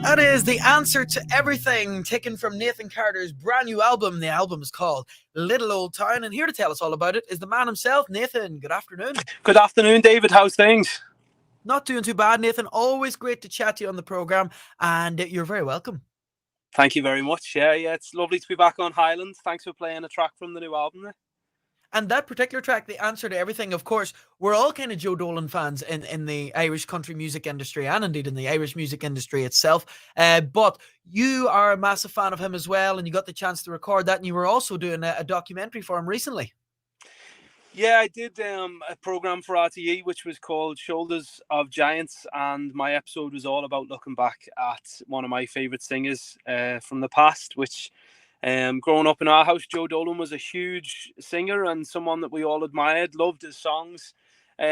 That is the answer to everything, taken from Nathan Carter's brand new album. The album is called Little Old Town, and here to tell us all about it is the man himself, Nathan. Good afternoon. Good afternoon, David. How's things? Not doing too bad, Nathan. Always great to chat to you on the programme, and you're very welcome. Thank you very much. Yeah, it's lovely to be back on Highland. Thanks for playing a track from the new album there. And that particular track, The Answer to Everything, of course, we're all kind of Joe Dolan fans in the Irish country music industry and indeed in the Irish music industry itself. But you are a massive fan of him as well, and you got the chance to record that, and you were also doing a documentary for him recently. Yeah, I did a programme for RTE which was called Shoulders of Giants, and my episode was all about looking back at one of my favourite singers from the past, which... growing up in our house, Joe Dolan was a huge singer and someone that we all admired, loved his songs.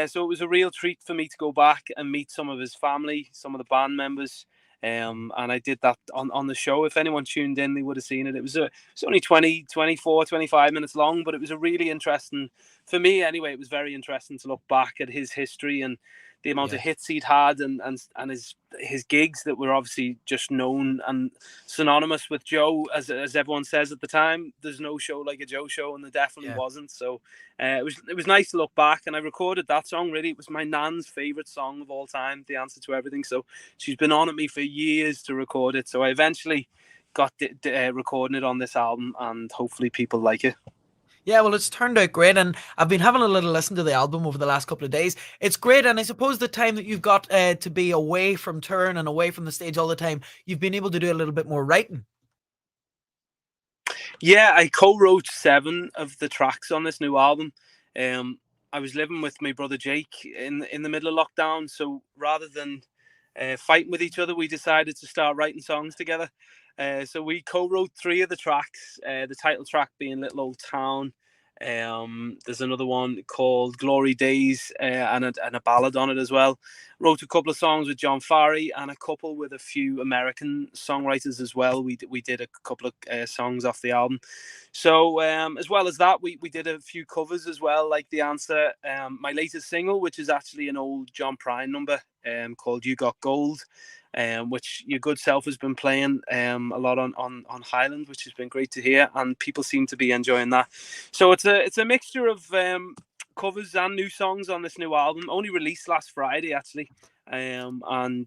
So it was a real treat for me to go back and meet some of his family, some of the band members. And I did that on the show. If anyone tuned in, they would have seen it. It was only 20, 24, 25 minutes long, but it was a really interesting, for me anyway, it was very interesting to look back at his history and the amount of hits he'd had and his gigs that were obviously just known and synonymous with Joe, as everyone says at the time. There's no show like a Joe show, and there definitely wasn't. So it was nice to look back, and I recorded that song. Really, it was my nan's favorite song of all time, The Answer to Everything. So she's been on at me for years to record it. So I eventually got recording it on this album, and hopefully people like it. Yeah, well, it's turned out great, and I've been having a little listen to the album over the last couple of days. It's great, and I suppose the time that you've got to be away from turn and away from the stage all the time, you've been able to do a little bit more writing. Yeah, I co-wrote 7 of the tracks on this new album. I was living with my brother Jake in the middle of lockdown, so rather than fighting with each other, we decided to start writing songs together. So we co-wrote 3 of the tracks, the title track being Little Old Town. There's another one called Glory Days and a ballad on it as well. Wrote a couple of songs with John Farry and a couple with a few American songwriters as well. We did a couple of songs off the album. So as well as that, we did a few covers as well, like The Answer, my latest single, which is actually an old John Prine number called You Got Gold. Which your good self has been playing a lot on Highland, which has been great to hear, and people seem to be enjoying that. So it's a mixture of covers and new songs on this new album. Only released last Friday actually, and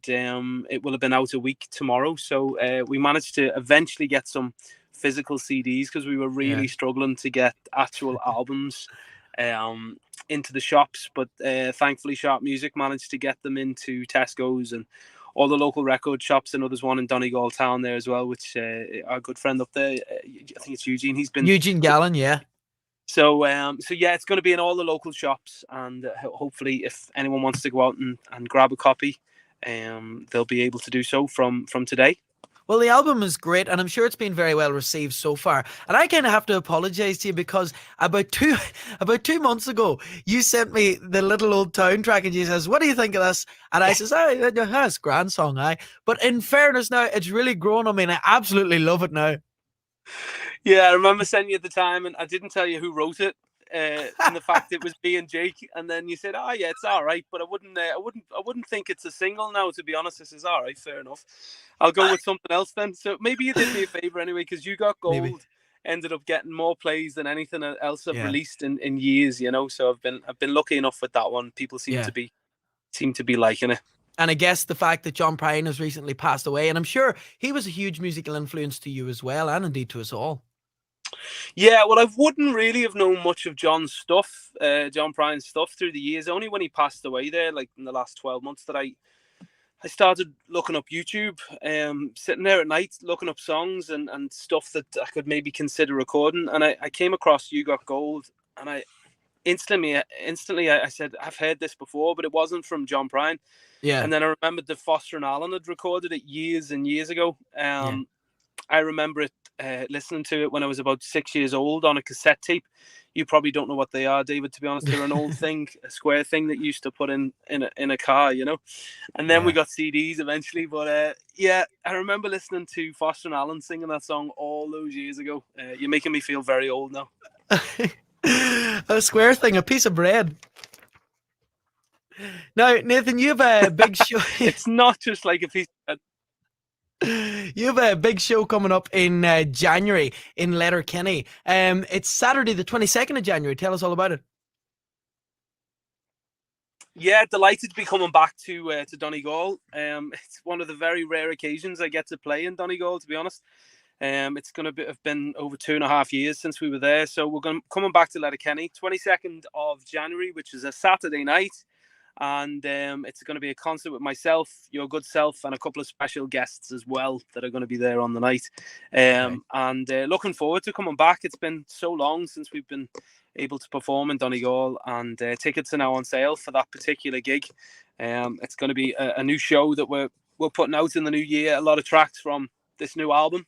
it will have been out a week tomorrow. So we managed to eventually get some physical CDs because we were really struggling to get actual albums into the shops, but thankfully Sharp Music managed to get them into Tesco's and all the local record shops, and there's one in Donegal town there as well, which our good friend up there, I think it's Eugene. He's been Eugene Gallen, yeah. So yeah, it's going to be in all the local shops, and hopefully, if anyone wants to go out and grab a copy, they'll be able to do so from today. Well, the album is great, and I'm sure it's been very well received so far. And I kind of have to apologise to you because about two months ago, you sent me the Little Old Town track, and you says, "What do you think of this?" And I says, it's a grand song, aye." But in fairness, now it's really grown on me, and I absolutely love it now. Yeah, I remember sending you at the time, and I didn't tell you who wrote it. And the fact it was me and Jake, and then you said, "Oh yeah, it's all right," but I wouldn't think it's a single now. To be honest, this is all right, fair enough. I'll go with something else then. So maybe you did me a favor anyway, because You Got Gold ended up getting more plays than anything else I've released in years. You know, so I've been lucky enough with that one. People seem to be liking it. And I guess the fact that John Prine has recently passed away, and I'm sure he was a huge musical influence to you as well, and indeed to us all. Yeah, well, I wouldn't really have known much of John's stuff, John Prine's stuff through the years. Only when he passed away there, like in the last 12 months, that I started looking up YouTube, sitting there at night, looking up songs and stuff that I could maybe consider recording. And I came across You Got Gold, and I instantly I said, I've heard this before, but it wasn't from John Prine. Yeah. And then I remembered that Foster and Allen had recorded it years and years ago. I remember it, listening to it when I was about 6 years old on a cassette tape. You probably don't know what they are, David, to be honest. They're an old thing, a square thing that you used to put in a car, you know. And then we got CDs eventually. But yeah, I remember listening to Foster and Allen singing that song all those years ago. You're making me feel very old now. A square thing, a piece of bread. Now, Nathan, you have a big show. It's not just like a piece of, You have a big show coming up in January in Letterkenny. It's Saturday, the 22nd of January. Tell us all about it. yeah, delighted to be coming back to Donegal. It's one of the very rare occasions I get to play in Donegal, to be honest. It's going to have been over 2.5 years since we were there. So we're coming back to Letterkenny, 22nd of January, which is a Saturday night. And it's going to be a concert with myself, your good self, and a couple of special guests as well that are going to be there on the night. Okay. And looking forward to coming back. It's been so long since we've been able to perform in Donegal, and tickets are now on sale for that particular gig. It's going to be a new show that we're putting out in the new year. A lot of tracks from this new album.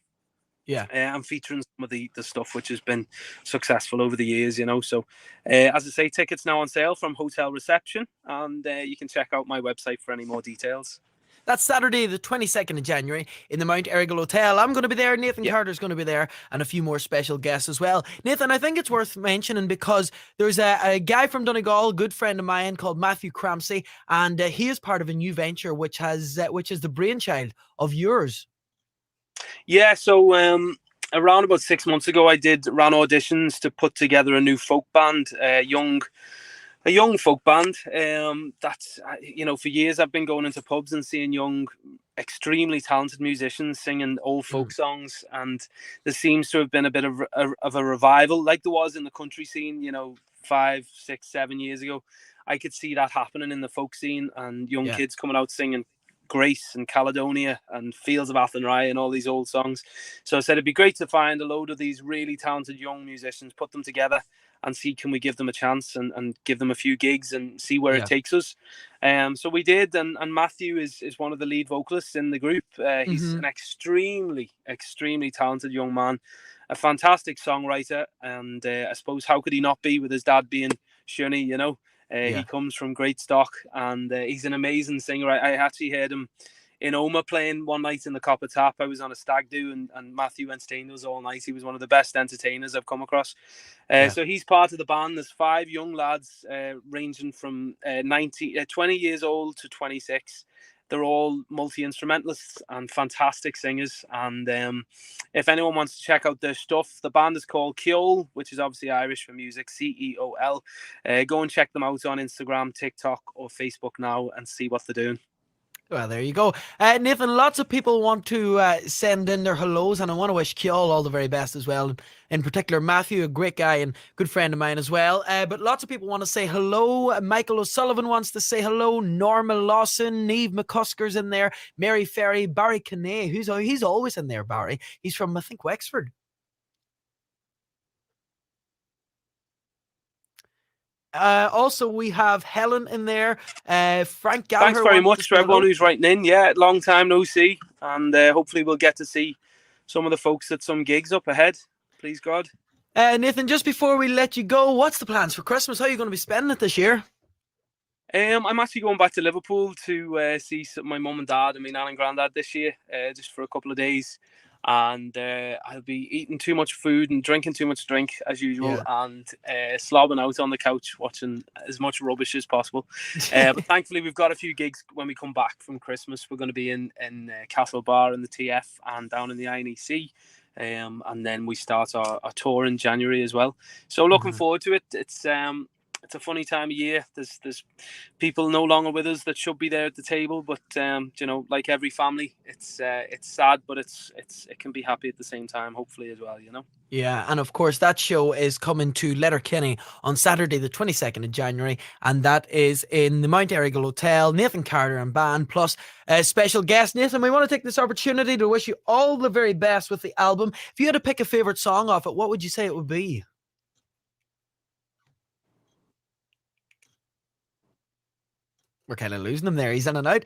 Yeah. And featuring some of the stuff which has been successful over the years, you know. So, as I say, tickets now on sale from Hotel Reception, and you can check out my website for any more details. That's Saturday, the 22nd of January in the Mount Errigal Hotel. I'm going to be there. Nathan Yeah. Carter's going to be there, and a few more special guests as well. Nathan, I think it's worth mentioning because there's a guy from Donegal, a good friend of mine called Matthew Cramsey, and he is part of a new venture which is the brainchild of yours. Yeah, so around about 6 months ago, I ran auditions to put together a new folk band, a young folk band. That's for years I've been going into pubs and seeing young, extremely talented musicians singing old folk songs, and there seems to have been a bit of a revival, like there was in the country scene, 5, 6, 7 years ago. I could see that happening in the folk scene, and young kids coming out singing Grace and Caledonia and Fields of Athenry and all these old songs. So I said it'd be great to find a load of these really talented young musicians, put them together and see can we give them a chance and give them a few gigs and see where it takes us. So we did, and Matthew is one of the lead vocalists in the group. He's an extremely talented young man, a fantastic songwriter, and I suppose how could he not be with his dad being Shuni, He comes from great stock, and he's an amazing singer. I actually heard him in Oma playing one night in the Copper Tap. I was on a stag do, and Matthew entertained us all night. He was one of the best entertainers I've come across. So he's part of the band. There's 5 young lads ranging from 20 years old to 26. They're all multi-instrumentalists and fantastic singers. And if anyone wants to check out their stuff, the band is called Ceol, which is obviously Irish for music, Ceol. Go and check them out on Instagram, TikTok, or Facebook now and see what they're doing. Well, there you go. Nathan, lots of people want to send in their hellos, and I want to wish Ceol all the very best as well. In particular, Matthew, a great guy and good friend of mine as well. But lots of people want to say hello. Michael O'Sullivan wants to say hello. Norma Lawson, Niamh McCusker's in there. Mary Ferry, Barry Kinney, he's always in there, Barry. He's from, I think, Wexford. Also, we have Helen in there. Frank Gallagher. Thanks very much to everyone who's writing in. Yeah, long time no see, and hopefully we'll get to see some of the folks at some gigs up ahead. Please God. Nathan, just before we let you go, what's the plans for Christmas? How are you going to be spending it this year? I'm actually going back to Liverpool to see my mum and dad and my nan and granddad this year, just for a couple of days. And I'll be eating too much food and drinking too much drink as usual, and slobbing out on the couch watching as much rubbish as possible. But thankfully we've got a few gigs when we come back from Christmas. We're going to be in Castle Bar in the TF and down in the INEC. And then we start our tour in January as well. So looking forward to it. It's a funny time of year. There's people no longer with us that should be there at the table, but like every family, it's sad, but it can be happy at the same time, hopefully as well. Yeah, and of course that show is coming to Letterkenny on Saturday the 22nd of January, and that is in the Mount Errigal Hotel. Nathan Carter and band, plus a special guest. Nathan, we want to take this opportunity to wish you all the very best with the album. If you had to pick a favourite song off it, what would you say it would be? We're kind of losing him there. He's in and out.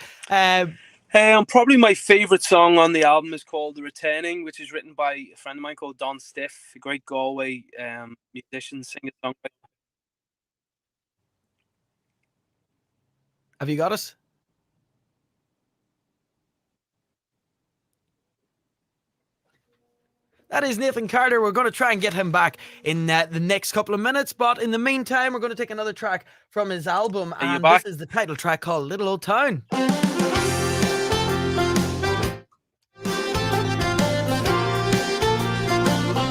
Probably my favourite song on the album is called The Returning, which is written by a friend of mine called Don Stiff, a great Galway musician, singer, songwriter. Have you got us? That is Nathan Carter. We're going to try and get him back in the next couple of minutes. But in the meantime, we're going to take another track from his album. Are you And back? this is the title track called Little Old Town.